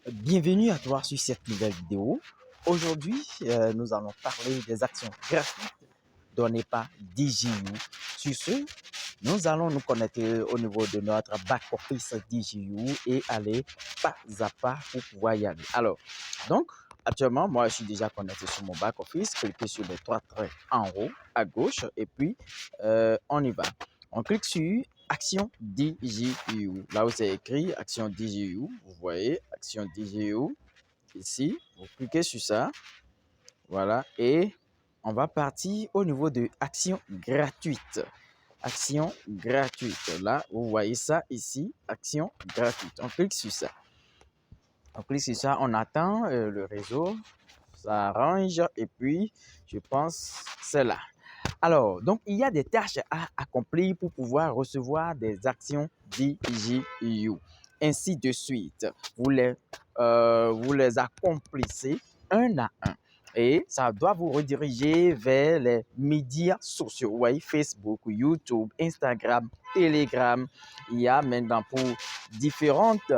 Bienvenue à toi sur cette nouvelle vidéo. Aujourd'hui, nous allons parler des actions gratuites données par DJU. Sur ce, nous allons nous connecter au niveau de notre back-office DJU et aller pas à pas pour pouvoir y aller. Alors, donc, actuellement, moi, je suis déjà connecté sur mon back-office. Cliquez sur les trois traits en haut à gauche et puis on y va. On clique sur Action DJU. Là où c'est écrit Action DJU, vous voyez Action DJU ici. Vous cliquez sur ça. Voilà. Et on va partir au niveau de Action gratuite. Action gratuite. Là, vous voyez ça ici. Action gratuite. On clique sur ça. On clique sur ça. On attend le réseau. Ça arrange. Et puis, je pense c'est là. Alors, donc, il y a des tâches à accomplir pour pouvoir recevoir des actions DJU. Ainsi de suite. Vous les accomplissez un à un. Et ça doit vous rediriger vers les médias sociaux. Vous voyez, Facebook, YouTube, Instagram, Telegram. Il y a maintenant pour différentes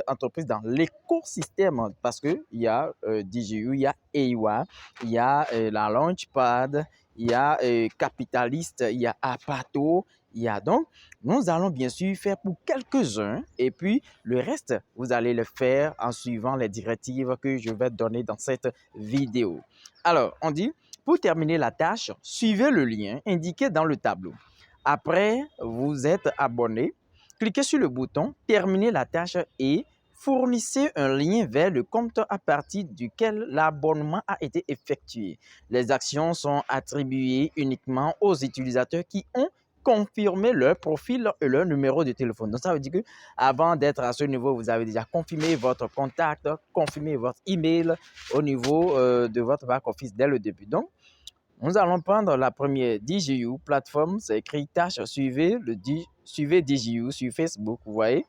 entreprises dans l'écosystème parce qu'il y a DJU, il y a EIWA, il y a la Launchpad, il y a Capitalist, il y a Apato, il y a donc, nous allons bien sûr faire pour quelques-uns et puis le reste, vous allez le faire en suivant les directives que je vais donner dans cette vidéo. Alors, on dit, pour terminer la tâche, suivez le lien indiqué dans le tableau. Après, vous êtes abonné, cliquez sur le bouton « Terminer la tâche » et fournissez un lien vers le compte à partir duquel l'abonnement a été effectué. Les actions sont attribuées uniquement aux utilisateurs qui ont confirmé leur profil et leur numéro de téléphone. Donc, ça veut dire qu'avant d'être à ce niveau, vous avez déjà confirmé votre contact, confirmé votre email au niveau de votre back-office dès le début. Donc, nous allons prendre la première DJU plateforme, c'est écrit tâche, suivez DJU sur Facebook, vous voyez.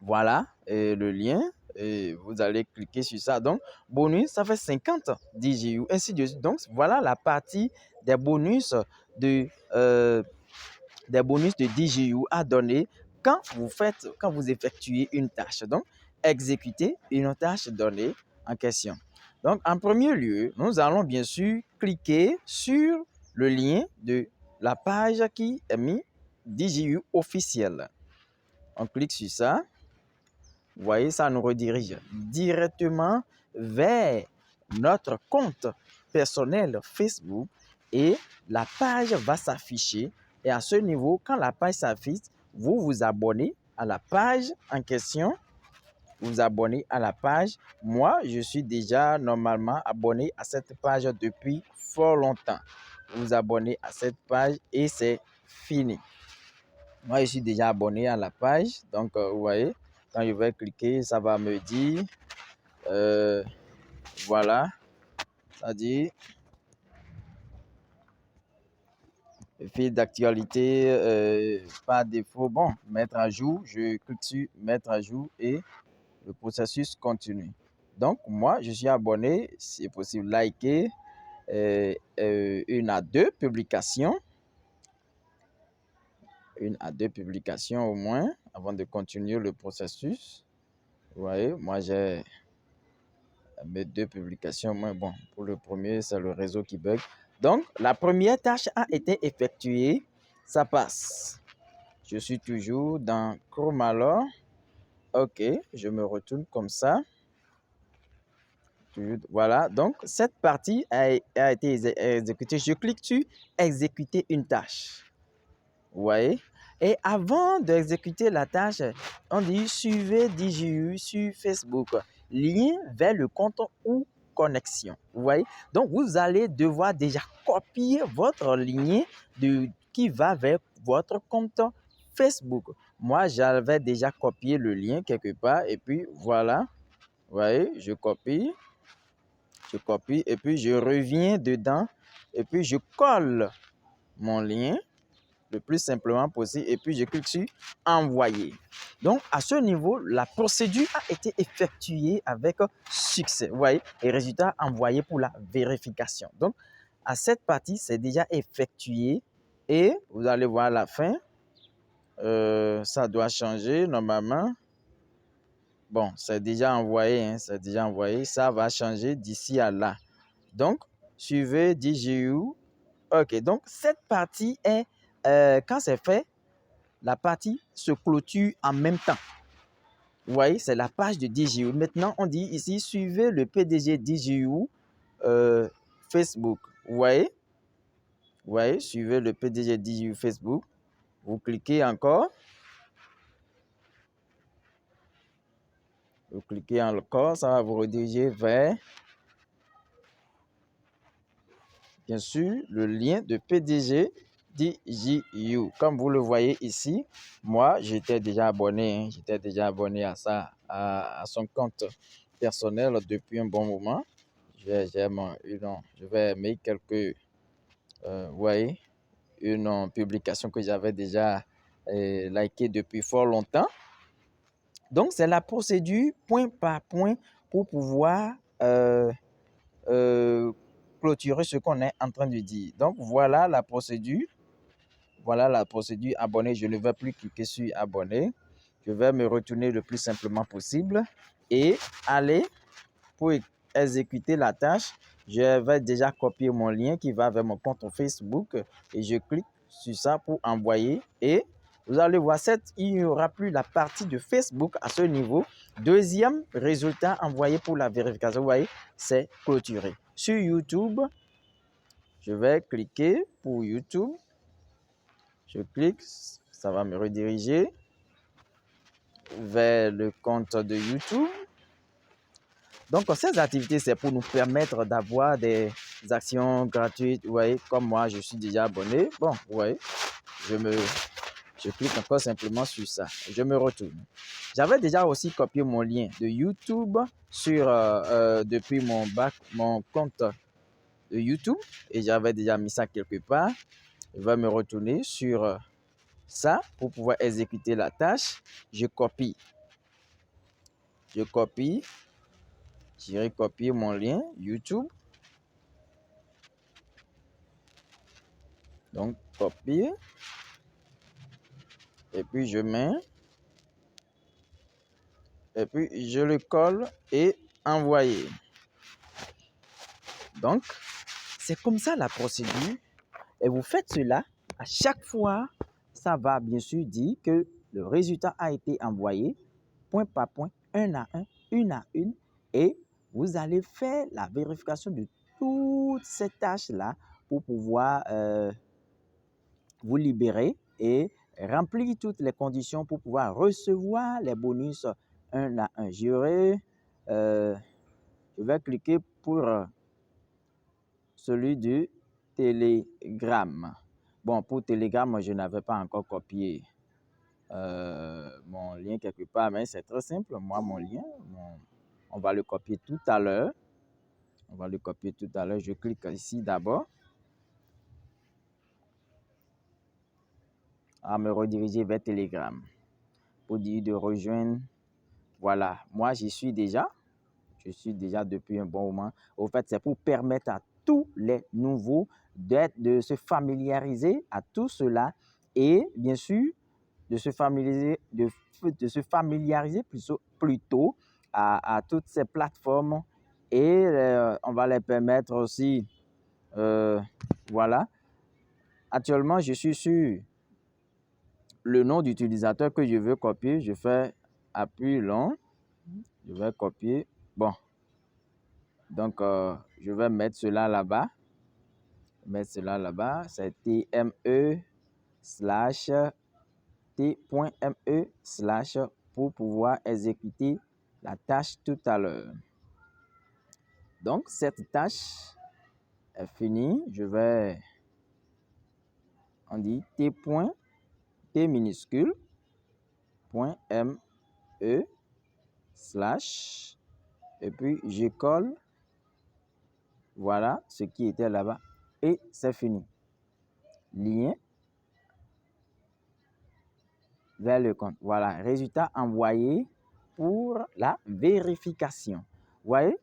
Voilà le lien et vous allez cliquer sur ça. Donc, bonus, ça fait 50 DJU, ainsi de suite. Donc, voilà la partie des bonus de DJU à donner quand vous effectuez une tâche. Donc, exécuter une tâche donnée en question. Donc, en premier lieu, nous allons bien sûr cliquer sur le lien de la page qui est mis DJU officiel. On clique sur ça. Vous voyez, ça nous redirige directement vers notre compte personnel Facebook et la page va s'afficher. Et à ce niveau, quand la page s'affiche, vous vous abonnez à la page en question. Vous abonnez à la page. Moi, je suis déjà normalement abonné à cette page depuis fort longtemps. Vous abonnez à cette page et c'est fini. Moi, je suis déjà abonné à la page. Donc, vous voyez, quand je vais cliquer, ça va me dire, voilà, ça dit, fil d'actualité, par défaut, bon, mettre à jour, je clique sur mettre à jour et le processus continue. Donc, moi, je suis abonné, c'est possible, liker une à deux publications. Une à deux publications au moins avant de continuer le processus. Vous voyez, moi j'ai mes deux publications. Mais bon, pour le premier, c'est le réseau qui bug. Donc, la première tâche a été effectuée. Ça passe. Je suis toujours dans Chrome alors. OK, je me retourne comme ça. Voilà, donc cette partie a été exécutée. Je clique sur exécuter une tâche. Vous voyez? Et avant d'exécuter la tâche, on dit suivez DJU sur Facebook. Lien vers le compte ou connexion. Vous voyez? Donc, vous allez devoir déjà copier votre lien qui va vers votre compte Facebook. Moi, j'avais déjà copié le lien quelque part et puis voilà. Vous voyez? Je copie et puis je reviens dedans et puis je colle mon lien le plus simplement possible et puis je clique sur envoyer. Donc à ce niveau, la procédure a été effectuée avec succès. Vous voyez, les résultats envoyés pour la vérification. Donc à cette partie, c'est déjà effectué et vous allez voir à la fin, ça doit changer normalement. Bon, c'est déjà envoyé, hein, c'est déjà envoyé. Ça va changer d'ici à là. Donc, suivez DJU. OK, donc cette partie est, quand c'est fait, la partie se clôture en même temps. Vous voyez, c'est la page de DJU. Maintenant, on dit ici, suivez le PDG DJU Facebook. Vous voyez? Vous voyez, suivez le PDG DJU Facebook. Vous cliquez encore. Vous cliquez encore, ça va vous rediriger vers, bien sûr, le lien de PDG DJU. Comme vous le voyez ici, moi, j'étais déjà abonné. J'étais déjà abonné à ça, à son compte personnel depuis un bon moment. Je vais mettre quelques, vous voyez, une publication que j'avais déjà likée depuis fort longtemps. Donc, c'est la procédure point par point pour pouvoir clôturer ce qu'on est en train de dire. Donc, voilà la procédure. Voilà la procédure abonné. Je ne vais plus cliquer sur abonner. Je vais me retourner le plus simplement possible et aller pour exécuter la tâche. Je vais déjà copier mon lien qui va vers mon compte Facebook et je clique sur ça pour envoyer et vous allez voir, il n'y aura plus la partie de Facebook à ce niveau. Deuxième résultat envoyé pour la vérification, vous voyez, c'est clôturé. Sur YouTube, je vais cliquer pour YouTube. Je clique, ça va me rediriger vers le compte de YouTube. Donc, ces activités, c'est pour nous permettre d'avoir des actions gratuites. Vous voyez, comme moi, je suis déjà abonné. Bon, vous voyez, je clique encore simplement sur ça. Je me retourne. J'avais déjà aussi copié mon lien de YouTube depuis mon compte de YouTube et j'avais déjà mis ça quelque part. Je vais me retourner sur ça pour pouvoir exécuter la tâche. Je copie. J'irai copier mon lien YouTube. Donc, copier. Et puis, je mets. Et puis, je le colle et envoyer. Donc, c'est comme ça la procédure. Et vous faites cela à chaque fois. Ça va bien sûr dire que le résultat a été envoyé point par point, un à un, une à une. Et vous allez faire la vérification de toutes ces tâches-là pour pouvoir vous libérer et remplir toutes les conditions pour pouvoir recevoir les bonus un à un. Je vais cliquer pour celui du Telegram. Bon, pour Telegram, je n'avais pas encore copié mon lien quelque part, mais c'est très simple. Moi, mon lien, on va le copier tout à l'heure. Je clique ici d'abord. À me rediriger vers Telegram pour dire de rejoindre. Voilà, moi j'y suis déjà. Je suis déjà depuis un bon moment. Au fait, c'est pour permettre à tous les nouveaux de se familiariser à tout cela et bien sûr de se familiariser plutôt à toutes ces plateformes et on va les permettre aussi. Voilà. Actuellement, je suis sur le nom d'utilisateur que je veux copier. Je fais appui long. Je vais copier. Bon. Donc, je vais mettre cela là-bas. C'est t.me/ pour pouvoir exécuter la tâche tout à l'heure. Donc, cette tâche est finie. On dit t minuscule, .me/ et puis je colle. Voilà ce qui était là-bas et c'est fini. Lien vers le compte. Voilà, résultat envoyé pour la vérification. Vous voyez?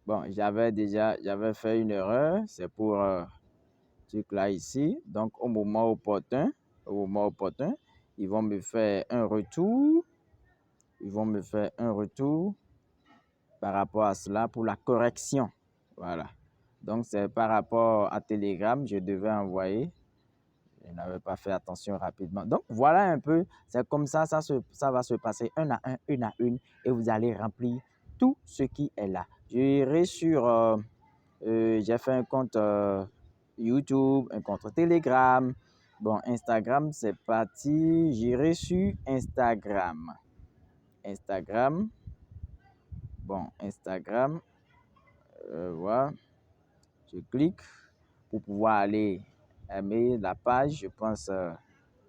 Bon, j'avais fait une erreur. C'est pour ce truc là ici. Donc, au moment opportun, Ils vont me faire un retour. Ils vont me faire un retour par rapport à cela pour la correction. Voilà. Donc, c'est par rapport à Telegram, je devais envoyer. Je n'avais pas fait attention rapidement. Donc, voilà un peu. C'est comme ça, ça va se passer un à un, une à une. Et vous allez remplir tout ce qui est là. J'irai sur... j'ai fait un compte YouTube, un compte Telegram. Bon, Instagram, c'est parti. J'irai sur Instagram. Instagram. Bon, Instagram. Voilà. Je clique pour pouvoir aller aimer la page. Je pense à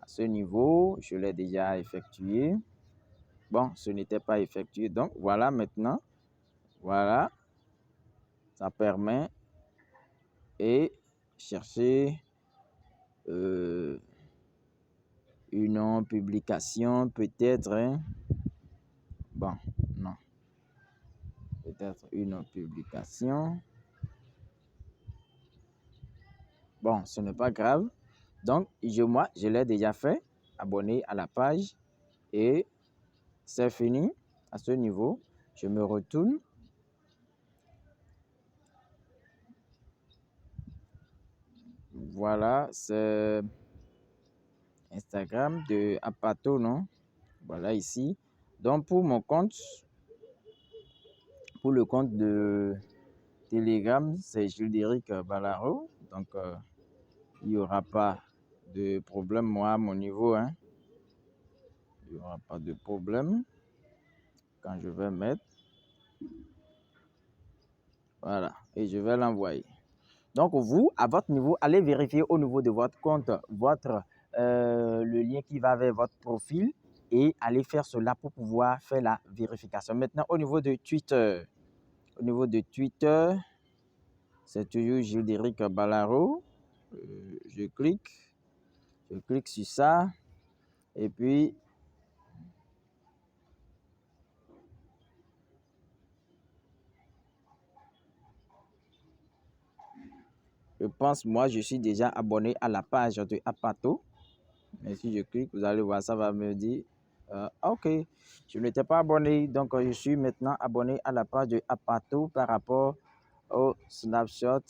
ce niveau, je l'ai déjà effectué. Bon, ce n'était pas effectué. Donc, voilà maintenant. Voilà. Ça permet et chercher une publication peut-être. Hein. Bon, non. Peut-être une publication. Bon, ce n'est pas grave. Donc, moi, je l'ai déjà fait. Abonné à la page. Et c'est fini. À ce niveau, je me retourne. Voilà, c'est Instagram de Apato, non? Voilà ici. Donc, pour mon compte, pour le compte de Telegram, c'est Jules-Déric Balaro. Donc, il n'y aura pas de problème, moi, à mon niveau. Hein. Il n'y aura pas de problème quand je vais mettre. Voilà, et je vais l'envoyer. Donc, vous, à votre niveau, allez vérifier au niveau de votre compte, le lien qui va vers votre profil et allez faire cela pour pouvoir faire la vérification. Maintenant, au niveau de Twitter, c'est toujours Jules-Déric Balaro. Je clique sur ça et puis je pense, moi, je suis déjà abonné à la page de Apato. Mais si je clique, vous allez voir, ça va me dire, ok, je n'étais pas abonné, donc je suis maintenant abonné à la page de Apato par rapport au snapshot.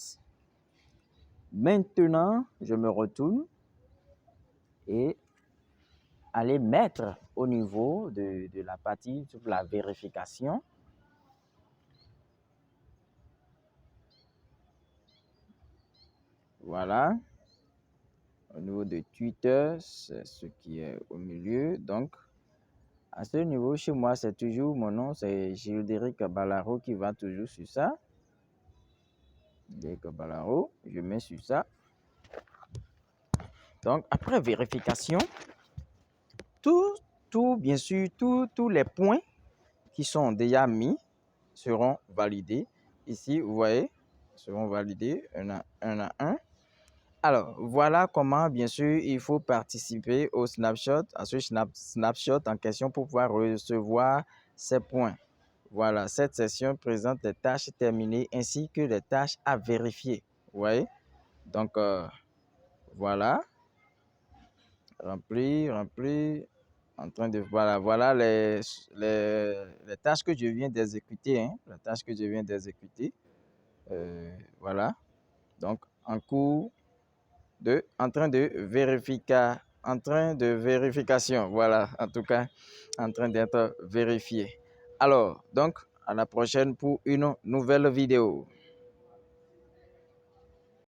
Maintenant, je me retourne et aller mettre au niveau de la partie sur la vérification. Voilà. Au niveau de Twitter, c'est ce qui est au milieu. Donc, à ce niveau, chez moi, c'est toujours mon nom, c'est Jules-Déric Balaro qui va toujours sur ça. Jules-Déric Balaro, je mets sur ça. Donc, après vérification, bien sûr, tous les points qui sont déjà mis seront validés. Ici, vous voyez, seront validés un à un. Alors, voilà comment, bien sûr, il faut participer au snapshot, à ce snapshot en question pour pouvoir recevoir ces points. Voilà, cette session présente les tâches terminées ainsi que les tâches à vérifier. Vous voyez? Donc, voilà. Remplir. En train de, voilà les tâches que je viens d'exécuter. Hein, les tâches que je viens d'exécuter. Voilà. Donc, en train de vérification. Voilà, en tout cas, en train d'être vérifié. Alors, donc, à la prochaine pour une nouvelle vidéo.